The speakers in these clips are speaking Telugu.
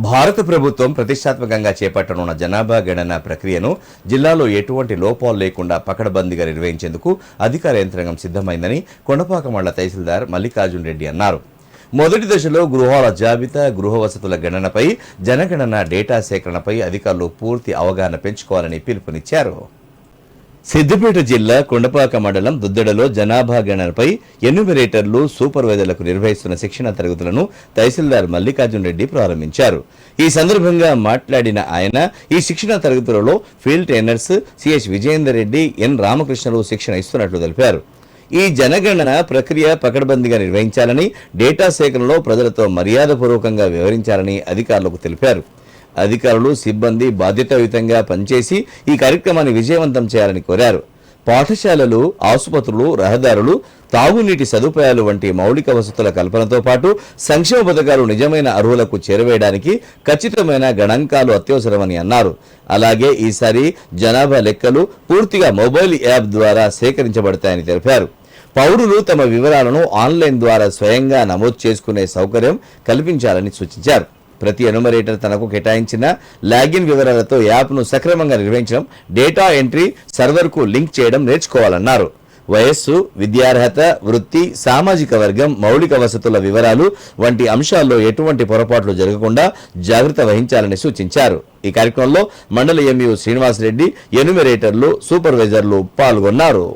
భారత ప్రభుత్వం ప్రతిష్టాత్మకంగా చేపట్టనున్న జనాభా గణన ప్రక్రియను జిల్లాలో ఎటువంటి లోపాలు లేకుండా పకడ్బందీగా నిర్వహించేందుకు అధికార యంత్రాంగం సిద్ధమైందని కొండపాక మండల తహసీల్దార్ మల్లికార్జున్ రెడ్డి అన్నారు. మొదటి దశలో గృహాల జాబితా, గృహ వసతుల గణనపై, జనగణన డేటా సేకరణపై అధికారులు పూర్తి అవగాహన పెంచుకోవాలని పిలుపునిచ్చారు. సిద్దిపేట జిల్లా కొండపాక మండలం దుద్దడలో జనాభా గణనపై ఎన్యూమరేటర్లు, సూపర్వైజర్లకు నిర్వహిస్తున్న శిక్షణ తరగతులను తహసీల్దార్ మల్లికార్జున్ రెడ్డి ప్రారంభించారు. ఈ సందర్భంగా మాట్లాడిన ఆయన ఈ శిక్షణ తరగతులలో field trainers CH Vijayender Reddy, N రామకృష్ణలు శిక్షణ ఇస్తున్నట్లు తెలిపారు. ఈ జనగణన ప్రక్రియ పకడ్బందీగా నిర్వహించాలని, డేటా సేకరణలో ప్రజలతో మర్యాదపూర్వకంగా వ్యవహరించాలని అధికారులకు తెలిపారు. అధికారులు, సిబ్బంది బాధ్యతాయుతంగా పనిచేసి ఈ కార్యక్రమాన్ని విజయవంతం చేయాలని కోరారు. పాఠశాలలు, ఆసుపత్రులు, రహదారులు, తాగునీటి సదుపాయాలు వంటి మౌలిక వసతుల కల్పనతో పాటు సంక్షేమ పథకాలు నిజమైన అర్హులకు చేరవేయడానికి ఖచ్చితమైన గణాంకాలు అత్యవసరమని అన్నారు. అలాగే ఈసారి జనాభా లెక్కలు పూర్తిగా మొబైల్ యాప్ ద్వారా సేకరించబడతాయని తెలిపారు. పౌరులు తమ వివరాలను ఆన్లైన్ ద్వారా స్వయంగా నమోదు చేసుకునే సౌకర్యం కల్పించాలని సూచించారు. ప్రతి ఎన్యూమరేటర్ తనకు కేటాయించిన లాగిన్ వివరాలతో యాప్ను సక్రమంగా నిర్వహించడం, డేటా ఎంట్రీ సర్వర్కు లింక్ చేయడం నేర్చుకోవాలన్నారు. వయస్సు, విద్యార్హత, వృత్తి, సామాజిక వర్గం, మౌలిక వసతుల వివరాలు వంటి అంశాల్లో ఎటువంటి పొరపాట్లు జరగకుండా జాగ్రత్త వహించాలని సూచించారు. ఈ కార్యక్రమంలో మండల ఎంఈఓ శ్రీనివాసరెడ్డి, ఎన్యూమరేటర్లు, సూపర్వైజర్లు పాల్గొన్నారు.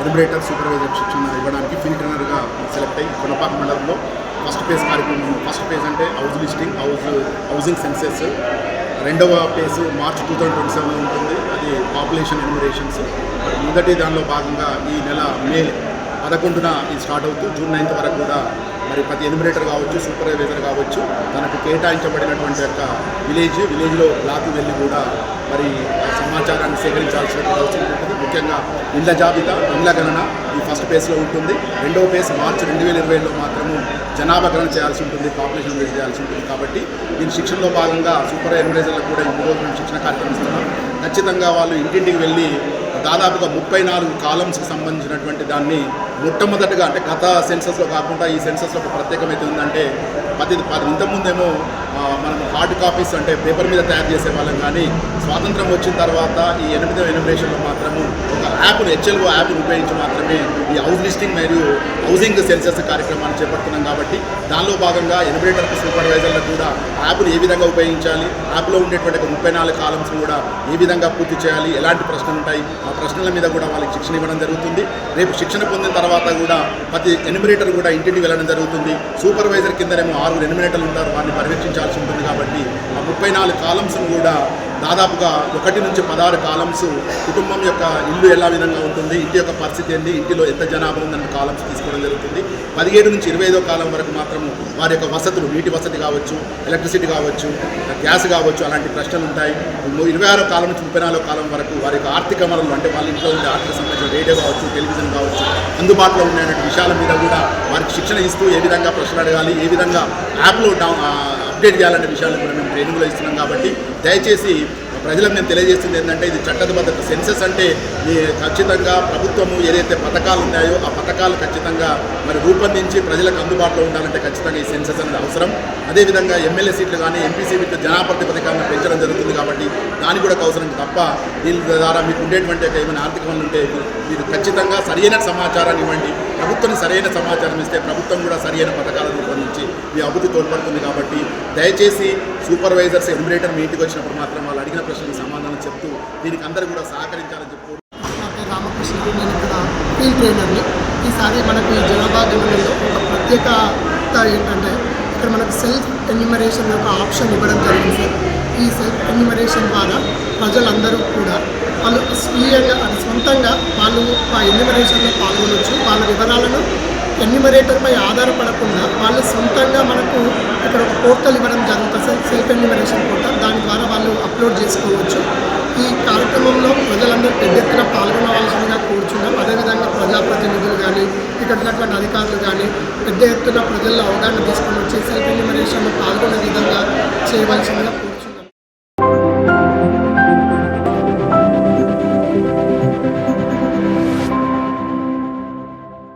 ఎన్యూమరేటర్, సూపర్వైజర్ శిక్షణ ఇవ్వడానికి ఫీల్డ్ ట్రైనర్గా సెలెక్ట్ అయ్యి కొండపాక మండలంలో ఫస్ట్ ఫేజ్ కార్యక్రమం. ఫస్ట్ ఫేజ్ అంటే హౌస్ లిస్టింగ్, హౌసింగ్ సెన్సెస్. రెండవ ఫేజ్ మార్చ్ 2027లో ఉంటుంది, అది పాపులేషన్ ఎన్యూమరేషన్స్. మొదటి దానిలో భాగంగా ఈ నెల మే 11న ఇది స్టార్ట్ అవుతూ జూన్ 9 వరకు కూడా మరి ప్రతి ఎన్యూమరేటర్ కావచ్చు, సూపర్వైజర్ కావచ్చు, తనకు కేటాయించబడినటువంటి యొక్క విలేజ్లో బ్లాక్ వెళ్ళి కూడా మరి సమాచారాన్ని సేకరించాల్సినటువంటి అవసరం ఉంటుంది. ముఖ్యంగా ఇళ్ల జాబితా, ఇళ్ల గణన ఈ ఫస్ట్ ఫేజ్లో ఉంటుంది. రెండవ ఫేజ్ మార్చి 2020లో మాత్రము జనాభా గణన చేయాల్సి ఉంటుంది, పాపులేషన్ గణన చేయాల్సి ఉంటుంది. కాబట్టి దీని శిక్షణలో భాగంగా సూపర్ ఎన్యూమరేటర్లకు కూడా ఈ రోజు మేము శిక్షణ కార్యక్రమం ఇస్తున్నాం. ఖచ్చితంగా వాళ్ళు ఇంటింటికి వెళ్ళి దాదాపుగా 34 కాలమ్స్కి సంబంధించినటువంటి దాన్ని మొట్టమొదటిగా, అంటే గత సెన్సస్లో కాకుండా ఈ సెన్సస్లో ఒక ప్రత్యేకమైతే ఉందంటే ఇంతకుముందేమో మనం హార్డ్ కాపీస్ అంటే పేపర్ మీద తయారు చేసే వాళ్ళం, కానీ స్వాతంత్రం వచ్చిన తర్వాత ఈ 8వ ఎన్యూమరేషన్లో మాత్రము ఒక యాప్ను, హెచ్ఎల్ఓ యాప్ను ఉపయోగించి మాత్రమే ఈ హౌస్ లిస్టింగ్ మరియు హౌసింగ్ సెన్సస్ కార్యక్రమాన్ని చేపడుతున్నాం. కాబట్టి దానిలో భాగంగా ఎన్యూమరేటర్కి, సూపర్వైజర్లకు కూడా యాప్ను ఏ విధంగా ఉపయోగించాలి, యాప్లో ఉండేటువంటి 34 కాలమ్స్ కూడా ఏ విధంగా పూర్తి చేయాలి, ఎలాంటి ప్రశ్నలు ఉంటాయి, ఆ ప్రశ్నల మీద కూడా వాళ్ళకి శిక్షణ ఇవ్వడం జరుగుతుంది. రేపు శిక్షణ పొందిన తర్వాత కూడా ప్రతి ఎన్యూమరేటర్ కూడా ఇంటింటికి వెళ్ళడం జరుగుతుంది. సూపర్వైజర్ కిందనేమో 6 ఎన్యూమరేటర్లు ఉంటారు, వారిని పర్యవేక్షించాల్సి ఉంటుంది. కాబట్టి ఆ 34 కాలమ్స్ను కూడా దాదాపుగా 1 నుంచి 16 కాలమ్స్ కుటుంబం యొక్క ఇల్లు ఎలా విధంగా ఉంటుంది, ఇంటి యొక్క పరిస్థితి ఏంటి, ఇంటిలో ఎంత జనాభా ఉందన్న కాలమ్స్ తీసుకోవడం జరుగుతుంది. 17 నుంచి 25వ కాలం వరకు మాత్రం వారి యొక్క వసతులు, నీటి వసతి కావచ్చు, ఎలక్ట్రిసిటీ కావచ్చు, గ్యాస్ కావచ్చు, అలాంటి ప్రశ్నలు ఉంటాయి. 26వ కాలం నుంచి 34వ కాలం వరకు వారి యొక్క ఆర్థిక వనరులు, అంటే వాళ్ళ ఇంట్లో ఉండే ఆర్థిక సంబంధించిన రేడియో కావచ్చు, టెలివిజన్ కావచ్చు, అందుబాటులో ఉండే విషయాల మీద కూడా వారికి శిక్షణ ఇస్తూ ఏ విధంగా ప్రశ్నలు అడగాలి, ఏ విధంగా యాప్లో అప్డేట్ చేయాలనే విషయాలను కూడా మేము ట్రైనింగ్లో ఇస్తున్నాం. కాబట్టి దయచేసి ప్రజలకు నేను తెలియజేస్తుంది ఏంటంటే, ఇది చట్టబద్ధత. సెన్సస్ అంటే ఖచ్చితంగా ప్రభుత్వము ఏదైతే పథకాలు ఉన్నాయో ఆ పథకాలు ఖచ్చితంగా మరి రూపొందించి ప్రజలకు అందుబాటులో ఉండాలంటే ఖచ్చితంగా ఈ సెన్సస్ అనేది అవసరం. అదేవిధంగా ఎమ్మెల్యే సీట్లు కానీ, ఎంపీ సీట్లు జనాభా పథకాలను పెంచడం జరుగుతుంది. కాబట్టి దానికి కూడా అవసరం తప్ప దీని ద్వారా మీకు ఉండేటువంటి ఏమైనా ఆర్థిక వనరులు ఉంటే మీరు ఖచ్చితంగా సరైన సమాచారాన్ని ఇవ్వండి. ప్రభుత్వం సరైన సమాచారం ఇస్తే ప్రభుత్వం కూడా సరైన పథకాలను రూపొందించి మీ అభివృద్ధి తోడ్పడుతుంది. కాబట్టి దయచేసి సూపర్వైజర్స్, ఎన్యూమరేటర్ మీ ఇంటికి వచ్చినప్పుడు మాత్రం వాళ్ళు అడిగిన ప్రశ్నలకు సమాధానం చెప్తూ దీనికి అందరూ కూడా సహకరించాలని చెప్పి. రామకృష్ణ, నేను ఇక్కడ ఫీల్డ్ ట్రైనర్ని. ఈసారి మనకు ఈ జనాభా గణనలో ఒక ప్రత్యేకత ఏంటంటే, ఇక్కడ మనకు సెల్ఫ్ ఎన్యూమరేషన్ యొక్క ఆప్షన్ ఇవ్వడం జరిగింది సార్. ఈ సెల్ఫ్ ఎన్యూమరేషన్ ద్వారా ప్రజలందరూ కూడా వాళ్ళు స్వీయంగా, సొంతంగా వాళ్ళు ఆ ఎన్యూమరేషన్లో పాల్గొనవచ్చు. వాళ్ళ వివరాలను ఎన్యూమరేటర్పై ఆధారపడకుండా వాళ్ళు సొంతంగా మనకు ఇక్కడ ఒక పోర్టల్ ఇవ్వడం జరుగుతుంది సార్, సెల్ఫ్ ఎన్యూమరేషన్ పోర్టల్. దాని ద్వారా వాళ్ళు అప్లోడ్ చేసుకోవచ్చు. ఈ కార్యక్రమంలో ప్రజలందరూ పెద్ద ఎత్తున పాల్గొనవలసిందిగా కోరుచున్నాం. అదేవిధంగా ప్రజాప్రతినిధులు కానీ, ఇక్కడ ఉన్నటువంటి అధికారులు కానీ పెద్ద ఎత్తున ప్రజల్లో అవగాహన తీసుకొని వచ్చి సెల్ఫ్ ఎన్యూమరేషన్లో పాల్గొనే విధంగా చేయవలసిందిగా